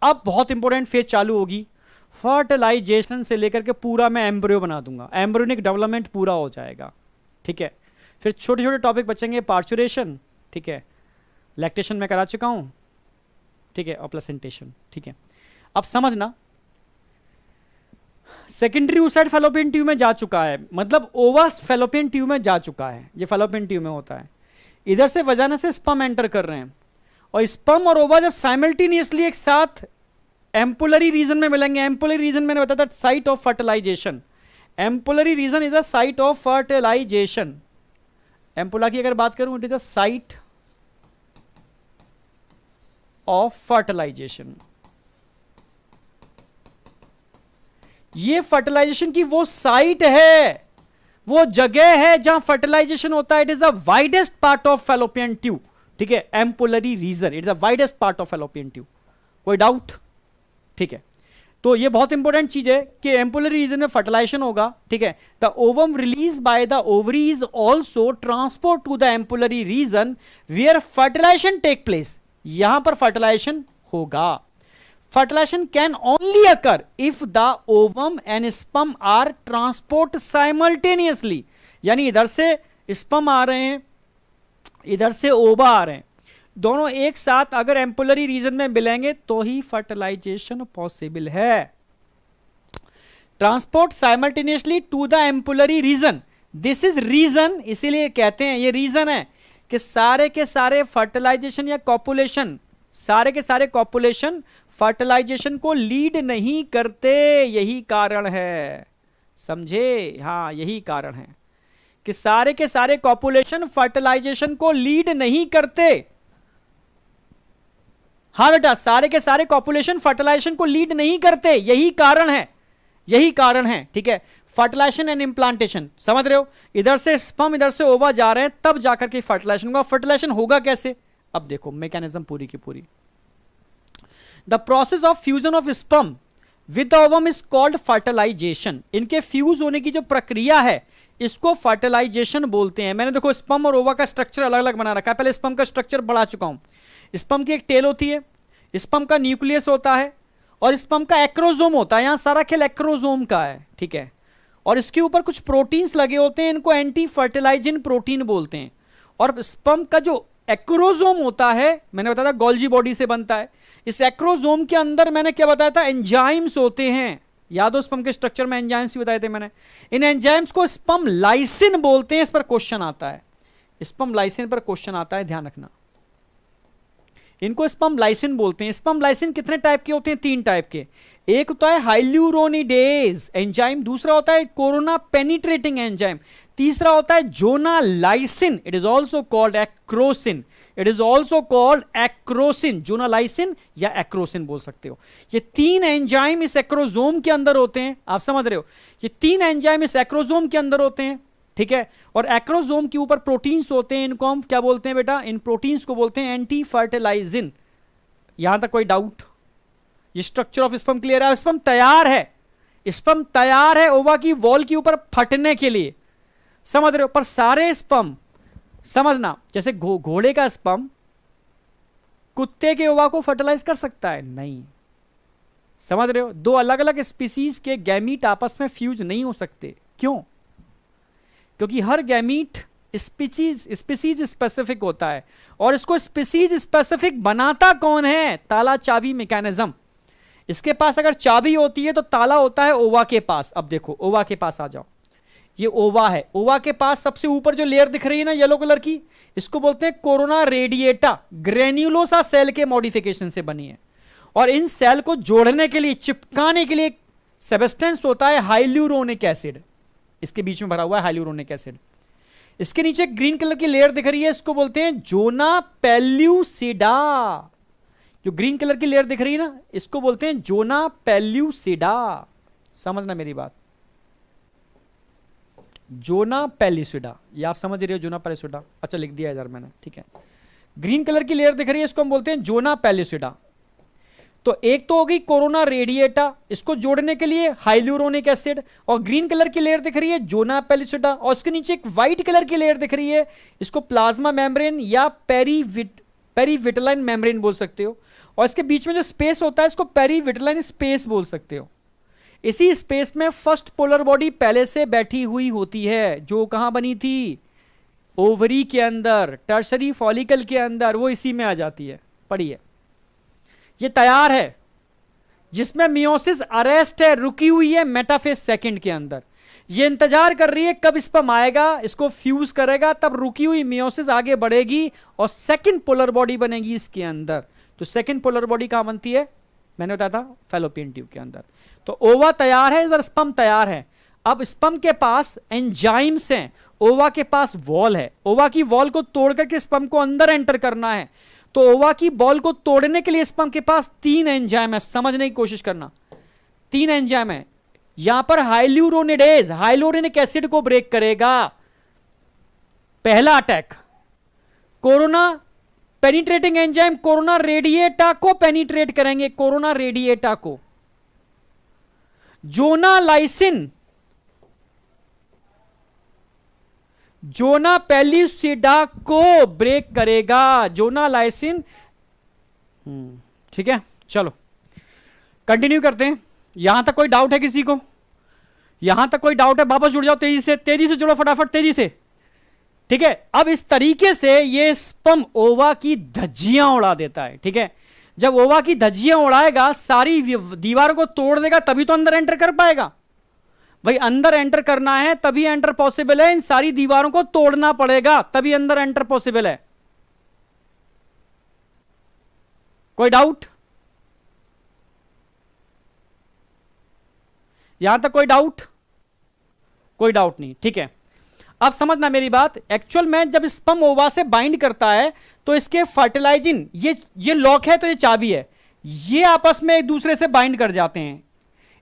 अब बहुत important phase चालू होगी, फर्टिलाइजेशन से लेकर के पूरा मैं एम्ब्रियो बना दूंगा, एम्ब्रियोनिक डेवलपमेंट पूरा हो जाएगा, ठीक है। फिर छोटे छोटे टॉपिक बचेंगे, पार्चुरेशन, ठीक है, लैक्टेशन में करा चुका हूं, ठीक है, और प्लेसेंटेशन, ठीक है। अब समझना, सेकेंडरी oocyte फैलोपियन ट्यूब में जा चुका है, मतलब ओवा फैलोपियन ट्यूब में जा चुका है, ये फैलोपियन ट्यूब में होता है। इधर से वजाना से स्पर्म एंटर कर रहे हैं, और स्पर्म और ओवा जब साइमल्टेनियसली एक साथ एम्पुलरी रीजन में मिलेंगे, एम्पुलरी रीजन मैंने बताया था site of fertilization, ampullary region is a site of fertilization. Ampulla की अगर बात करूं, it is a site of fertilization. ये फर्टिलाइजेशन की वो साइट है, वो जगह है जहां फर्टिलाइजेशन होता है। It is the widest part of fallopian tube, ठीक है, ampullary region, it is the widest part of fallopian tube. कोई डाउट? ठीक है, तो ये बहुत इंपॉर्टेंट चीज है कि एम्पुलरी रीजन में फर्टिलाइजेशन होगा, ठीक है। The ovum release by the ovaries also transport to the ampullary region where fertilization take place, यहां पर फर्टिलाइजेशन होगा। Fertilization can only occur if the ovum and sperm are transport simultaneously, यानी इधर से स्पर्म आ रहे हैं, इधर से ओवा आ रहे हैं, दोनों एक साथ अगर एम्पुलरी रीजन में मिलेंगे तो ही फर्टिलाइजेशन पॉसिबल है। Transport simultaneously to the ampullary region, this is region, इसीलिए कहते हैं ये रीजन है कि सारे के सारे फर्टिलाइजेशन या कॉपुलेशन, सारे के सारे कॉपुलेशन फर्टिलाइजेशन को लीड नहीं करते, यही कारण है, समझे? हाँ, यही कारण है कि सारे के सारे कॉपुलेशन फर्टिलाइजेशन को लीड नहीं करते। हाँ बेटा, सारे के सारे कॉपुलेशन फर्टिलाइजेशन को लीड नहीं करते, यही कारण है, यही कारण है, ठीक है। फर्टिलाइजेशन एंड इंप्लांटेशन, समझ रहे हो? इधर से स्पर्म इधर से ओवा जा रहे हैं, तब जाकर के फर्टिलाइजेशन होगा। फर्टिलाइजेशन होगा कैसे? अब देखो मैकेनिज्म पूरी की पूरी। The process of fusion of sperm with the ovum is called fertilization. इनके फ्यूज होने की जो प्रक्रिया है इसको फर्टिलाइजेशन बोलते हैं। मैंने देखो स्पर्म और ओवा का स्ट्रक्चर अलग अलग बना रखा है, पहले स्पर्म का स्ट्रक्चर बढ़ा चुका हूं। स्पर्म की एक टेल होती है, स्पर्म का न्यूक्लियस होता है, और स्पर्म का एक्रोजोम होता है, यहां सारा खेल एक्रोजोम का है, ठीक है। और इसके ऊपर कुछ प्रोटीन्स लगे होते हैं, इनको एंटी फर्टिलाइजिंग प्रोटीन बोलते हैं। और स्पर्म का जो एक्रोजोम होता है, मैंने बताया था गोल्जी बॉडी से बनता है। इस एक्रोजोम के अंदर मैंने क्या बताया था, एंजाइम्स होते हैं, याद हो स्पर्म के स्ट्रक्चर में एंजाइम्स भी बताए थे मैंने। इन एंजाइम्स को स्पर्म लाइसिन बोलते हैं, इस पर क्वेश्चन आता है, स्पर्म लाइसिन पर क्वेश्चन आता है, ध्यान रखना। इनको स्पर्म लाइसिन बोलते हैं। स्पर्म लाइसिन कितने टाइप के होते हैं? 3 टाइप के। एक होता है हाइल्यूरोनिडेज एंजाइम, दूसरा होता है कोरोना पेनिट्रेटिंग एंजाइम, तीसरा होता है zona lysin, it is also called acrosin, it is also called acrosin, zona lysin या एक्रोसिन बोल सकते हो। ये 3 एंजाइम इस एक्रोजोम के अंदर होते हैं, आप समझ रहे हो? ये 3 एंजाइम इस एक्रोजोम के अंदर होते हैं, ठीक है। और एक्रोजोम के ऊपर प्रोटीन्स होते हैं, इनको हम क्या बोलते हैं बेटा? इन प्रोटीन्स को बोलते हैं एंटी फर्टिलाइजिन। यहां तक कोई डाउट? ये स्ट्रक्चर ऑफ स्पर्म क्लियर है? स्पर्म तैयार है, स्पर्म तैयार है ओवा की वॉल के ऊपर फटने के लिए, समझ रहे हो? पर सारे स्पर्म, समझना, जैसे घोड़े का स्पर्म कुत्ते के ओवा को फर्टिलाइज कर सकता है? नहीं, समझ रहे हो? 2 अलग अलग स्पीसीज के गैमीट आपस में फ्यूज नहीं हो सकते। क्यों? क्योंकि हर गैमीट स्पीसीज स्पेसिफिक होता है, और इसको स्पीसीज स्पेसिफिक बनाता कौन है? ताला चाबी मैकेनिज्म। इसके पास अगर चाबी होती है तो ताला होता है ओवा के पास। अब देखो ओवा के पास आ जाओ, ये ओवा है, ओवा के पास सबसे ऊपर जो लेयर दिख रही है ना येलो कलर की, इसको बोलते हैं कोरोना रेडिएटा, ग्रेन्युलोसा सेल के मॉडिफिकेशन से बनी है। और इन सेल को जोड़ने के लिए, चिपकाने के लिए एक सब्सटेंस होता है हाइल्यूरोनिक एसिड, इसके बीच में भरा हुआ है हाइल्यूरोनिक एसिड। इसके नीचे ग्रीन कलर की लेयर दिख रही है, इसको बोलते हैं जोना पेल्यूसिडा। जो ग्रीन कलर की लेयर दिख रही है ना, इसको बोलते हैं जोना पेल्यूसिडा। समझना मेरी बात, जोना पेल्यूसिडा, ये आप समझ रहे हो? जोना पेल्यूसिडा, अच्छा लिख दिया इधर मैंने, ठीक है। ग्रीन कलर की लेयर दिख रही है, इसको हम बोलते हैं जोना पेल्यूसिडा। तो एक तो हो गई कोरोना रेडिएटा, इसको जोड़ने के लिए हाइल्यूरोनिक एसिड, और ग्रीन कलर की लेयर दिख रही है जोना पेल्यूसिडा, और इसके नीचे एक व्हाइट कलर की लेयर दिख रही है, इसको प्लाज्मा मेम्ब्रेन या पेरीविटलाइन मेम्ब्रेन बोल सकते हो, और इसके बीच में जो स्पेस होता है इसको पेरीविटलाइन स्पेस बोल सकते हो। इसी स्पेस में फर्स्ट पोलर बॉडी पहले से बैठी हुई होती है, जो कहां बनी थी, ओवरी के अंदर, टर्सरी फॉलिकल के अंदर, वो इसी में आ जाती है। पढ़िए, ये तैयार है, जिसमें मियोसिस अरेस्ट है, रुकी हुई है मेटाफेज सेकंड के अंदर। ये इंतजार कर रही है कब स्पर्म आएगा, इसको फ्यूज करेगा, तब रुकी हुई मियोसिस आगे बढ़ेगी और सेकंड पोलर बॉडी बनेगी इसके अंदर। तो सेकंड पोलर बॉडी कहां बनती है, मैंने बताया था, फैलोपियन ट्यूब के अंदर। तो ओवा तैयार है, इधर स्पर्म तैयार है। अब स्पर्म के पास एंजाइम्स हैं, ओवा के पास वॉल है। ओवा की वॉल को तोड़ करके स्पर्म को अंदर एंटर करना है। तो ओवा की बॉल को तोड़ने के लिए स्पर्म के पास 3 एंजाइम है, समझने की कोशिश करना। 3 एंजाइम है। यहां पर हाइल्यूरोनिडेज, हाइलोरिनिक एसिड को ब्रेक करेगा, पहला attack. Corona penetrating enzyme corona radiata को पेनिट्रेट करेंगे, कोरोना रेडिएटा को। जोनालाइसिन, जोना पेल्यूसिडा को ब्रेक करेगा, जोनालाइसिन। ठीक है, चलो कंटिन्यू करते हैं। यहां तक कोई डाउट है किसी को? यहां तक कोई डाउट है? वापस जुड़ जाओ, तेजी से जुड़ो, फटाफट तेजी से। ठीक है, अब इस तरीके से ये स्पर्म ओवा की धज्जियां उड़ा देता है। ठीक है, जब ओवा की धज्जियां उड़ाएगा, सारी दीवारों को तोड़ देगा, तभी तो अंदर एंटर कर पाएगा। भाई अंदर एंटर करना है तभी एंटर पॉसिबल है, इन सारी दीवारों को तोड़ना पड़ेगा तभी अंदर एंटर पॉसिबल है। कोई डाउट? यहां तक कोई डाउट? कोई डाउट नहीं, ठीक है। अब समझना मेरी बात, एक्चुअल में जब स्पर्म ओवा से बाइंड करता है तो इसके फर्टिलाइजिंग, ये लॉक है तो ये चाबी है, ये आपस में एक दूसरे से बाइंड कर जाते हैं।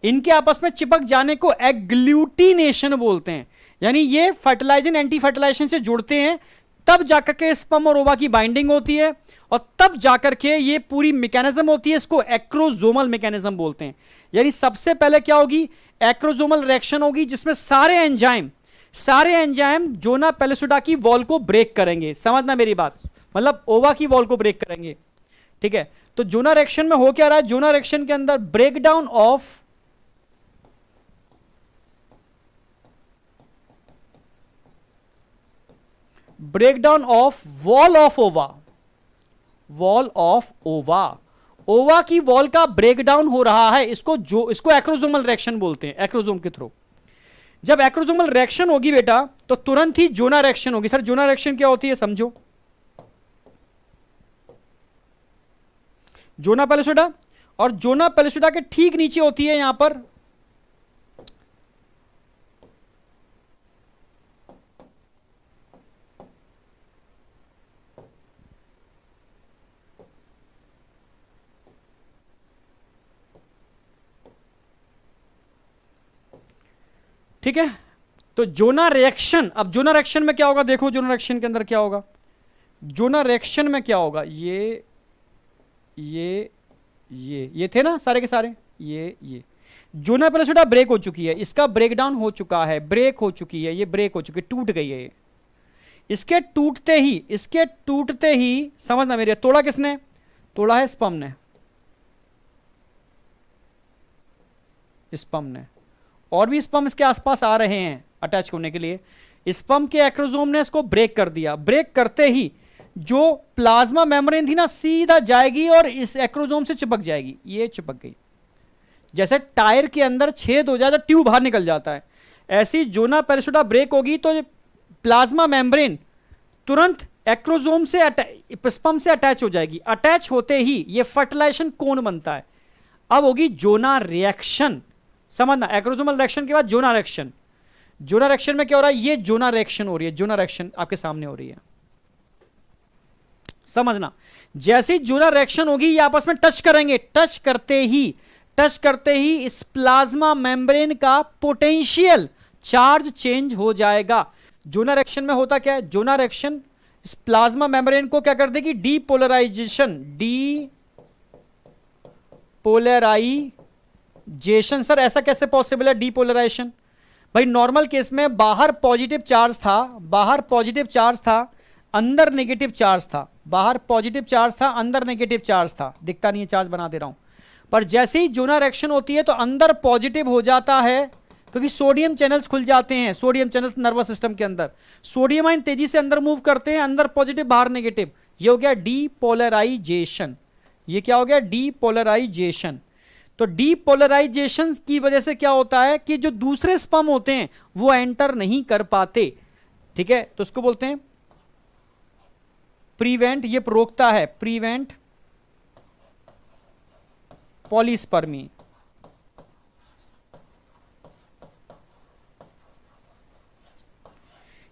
इनके आपस में चिपक जाने को एग्लूटिनेशन बोलते हैं। यानी ये फर्टिलाइजिंग एंटी फर्टिलाइजेशन से जुड़ते हैं, तब जाकर के स्पर्म और ओवा की बाइंडिंग होती है, और तब जाकर के ये पूरी मैकेनिज्म होती है, इसको एक्रोजोमल मैकेनिज्म बोलते हैं। यानी सबसे पहले क्या होगी, एक्रोजोमल रिएक्शन होगी, जिसमें सारे एंजाइम जोना पेल्यूसिडा की वॉल को ब्रेक करेंगे। समझना मेरी बात, मतलब ओवा की वॉल को ब्रेक करेंगे। ठीक है, तो जोना रिएक्शन में हो क्या रहा है, जोना रिएक्शन के अंदर ब्रेकडाउन ऑफ वॉल ऑफ ओवा, ओवा की वॉल का ब्रेकडाउन हो रहा है। इसको एक्रोजोमल रिएक्शन बोलते हैं, एक्रोजोम के थ्रू। जब एक्रोजोमल रिएक्शन होगी बेटा, तो तुरंत ही जोना रिएक्शन होगी। सर जोना रिएक्शन क्या होती है समझो। जोना पेल्यूसिडा, और जोना पेल्यूसिडा के ठीक नीचे होती है यहां पर ठीक है। तो जोना रिएक्शन, अब जोना रिएक्शन में क्या होगा, देखो जोना रिएक्शन के अंदर क्या होगा। जोना रिएक्शन में क्या होगा, ये थे ना सारे के सारे, ये जोना पेल्यूसिडा ब्रेक हो चुकी है, इसका ब्रेकडाउन हो चुका है, ब्रेक हो चुकी है, ये ब्रेक हो चुकी है, टूट गई है ये। इसके टूटते ही समझना मेरे, तोड़ा किसने, तोड़ा है स्पर्म ने, और भी स्पर्म इसके आसपास आ रहे हैं अटैच होने के लिए। स्पर्म के एक्रोजोम ने इसको ब्रेक कर दिया। ब्रेक करते ही जो प्लाज्मा मेम्ब्रेन थी ना, सीधा जाएगी और इस एक्रोजोम से चिपक जाएगी। ये चिपक गई, जैसे टायर के अंदर छेद हो जाता है, ट्यूब बाहर निकल जाता है, ऐसी जोना पेल्यूसिडा ब्रेक होगी तो प्लाज्मा मेम्ब्रेन तुरंत एक्रोजोम से स्पर्म से अटैच हो जाएगी। अटैच होते ही ये फर्टिलाइजेशन कोन बनता है। अब होगी जोना रिएक्शन। समझना, एक्रोजोमल रिएक्शन के बाद जोना रिएक्शन। जोना रिएक्शन में क्या हो रहा है, ये जोना रिएक्शन हो रही है, जोना रिएक्शन आपके सामने हो रही है। समझना, जैसे ही जोना रिएक्शन होगी ये आपस में टच करेंगे, टच करते ही इस प्लाज्मा मेम्ब्रेन का पोटेंशियल चार्ज चेंज हो जाएगा। जोना रिएक्शन में होता क्या है, जोना रिएक्शन इस प्लाज्मा मेम्ब्रेन को क्या कर देगी, डीपोलराइजेशन। सर ऐसा कैसे पॉसिबल है डीपोलराइजेशन? भाई नॉर्मल केस में बाहर पॉजिटिव चार्ज था, अंदर नेगेटिव चार्ज था, बाहर पॉजिटिव चार्ज था, अंदर नेगेटिव चार्ज था, दिखता नहीं है चार्ज बना दे रहा हूं, पर जैसे ही जोना रिएक्शन होती है तो अंदर पॉजिटिव हो जाता है, क्योंकि सोडियम चैनल्स खुल जाते हैं, सोडियम चैनल्स नर्वस सिस्टम के अंदर, सोडियम आयन तेजी से अंदर मूव करते हैं, अंदर पॉजिटिव बाहर नेगेटिव, ये हो गया डीपोलराइजेशन। ये क्या हो गया? डीपोलराइजेशन। तो डीपोलराइजेशन की वजह से क्या होता है कि जो दूसरे स्पर्म होते हैं वो एंटर नहीं कर पाते, ठीक है, तो उसको बोलते हैं प्रिवेंट, ये रोकता है, प्रिवेंट पॉलीस्पर्मी।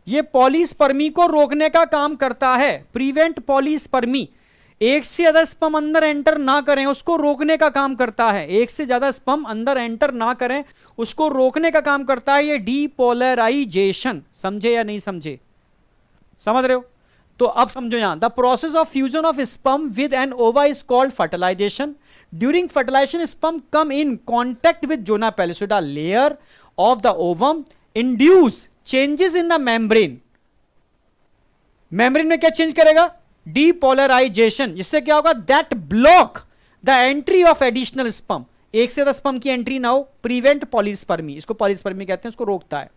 ये पॉलीस्पर्मी को रोकने का काम करता है, प्रिवेंट पॉलीस्पर्मी, एक से ज्यादा स्पर्म अंदर एंटर ना करें उसको रोकने का काम करता है, एक से ज्यादा स्पर्म अंदर एंटर ना करें उसको रोकने का काम करता है ये डीपोलराइजेशन। समझे या नहीं समझे? समझ रहे हो? तो अब समझो यहां, the process of fusion of sperm with an ova is called fertilisation. During fertilisation sperm come in contact with zona pellucida layer of the ovum, induce changes in the membrane. Membrane में क्या change करेगा? Depolarisation, जिससे क्या होगा? That block the entry of additional sperm, एक से ज्यादा sperm की एंट्री ना हो, प्रिवेंट पॉलीस्पर्मी, इसको पॉलीस्पर्मी कहते हैं, इसको रोकता है।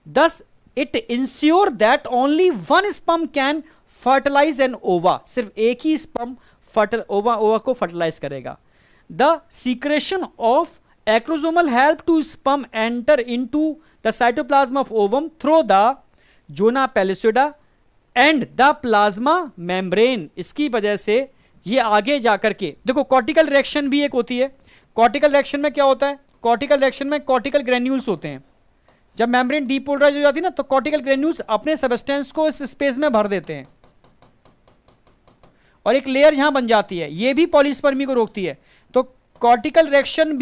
Thus it ensure that only one sperm can fertilize an ova, सिर्फ एक ही स्पर्म ओवा को फर्टिलाइज करेगा। The secretion of acrosomal help to sperm enter into the cytoplasm of ovum through the zona pellucida and the plasma membrane। इसकी वजह से ये आगे जाकर के देखो, कॉर्टिकल रिएक्शन भी एक होती है। कॉर्टिकल रिएक्शन में क्या होता है? कॉर्टिकल रिएक्शन में कॉर्टिकल ग्रेन्यूल्स होते हैं। जब मेम्ब्रेन डीपोलराइज हो जाती है ना, तो कॉर्टिकल ग्रेन्यूल्स अपने सबस्टेंस को इस स्पेस में भर देते हैं और एक लेयर यहां बन जाती है, ये भी पॉलीस्पर्मी को रोकती है। तो कॉर्टिकल रिएक्शन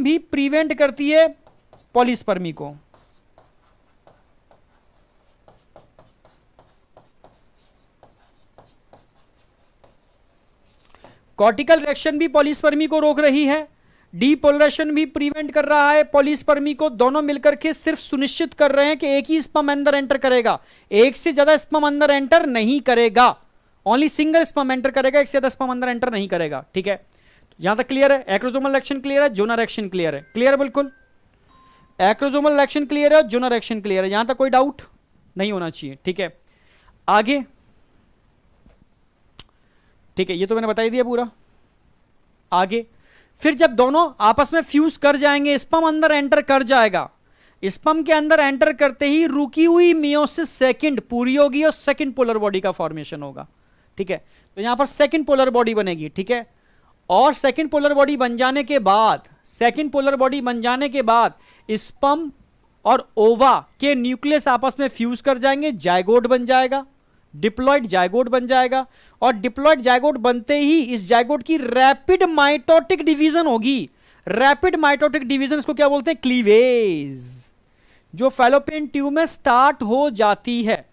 भी प्रिवेंट करती है पॉलीस्पर्मी को। कॉर्टिकल रिएक्शन भी पॉलीस्पर्मी को रोक रही है, डीपोलराइजेशन भी प्रिवेंट कर रहा है पॉलीस्पर्मी को, दोनों मिलकर के सिर्फ सुनिश्चित कर रहे हैं कि एक ही स्पर्म अंदर एंटर करेगा, एक से ज्यादा स्पर्म अंदर एंटर नहीं करेगा, ओनली सिंगल स्पर्म एंटर करेगा, एक से ज्यादा स्पर्म अंदर एंटर नहीं करेगा। ठीक है, यहां तक क्लियर है? एक्रोसोमल रिएक्शन क्लियर है, जोनल रिएक्शन क्लियर है? क्लियर है बिल्कुल? एक्रोसोमल रिएक्शन क्लियर है, जोनल रिएक्शन क्लियर है, यहां तक कोई डाउट नहीं होना चाहिए। ठीक है, आगे। ठीक है, ये तो मैंने बता ही दिया पूरा। आगे फिर जब दोनों आपस में फ्यूज कर जाएंगे, स्पर्म अंदर एंटर कर जाएगा, स्पर्म के अंदर एंटर करते ही रुकी हुई मियोसिस सेकंड पूरी होगी और सेकंड पोलर बॉडी का फॉर्मेशन होगा। ठीक है, तो यहां पर सेकंड पोलर बॉडी बनेगी। ठीक है, और सेकंड पोलर बॉडी बन जाने के बाद, स्पर्म और ओवा के न्यूक्लियस आपस में फ्यूज कर जाएंगे, जायगोट बन जाएगा, डिप्लॉइड जायगोट बन जाएगा, और डिप्लॉइड जायगोट बनते ही इस जायगोट की रैपिड माइटोटिक डिवीजन होगी। रैपिड माइटोटिक डिवीजन इसको क्या बोलते हैं? क्लीवेज, जो फैलोपियन ट्यूब में स्टार्ट हो जाती है।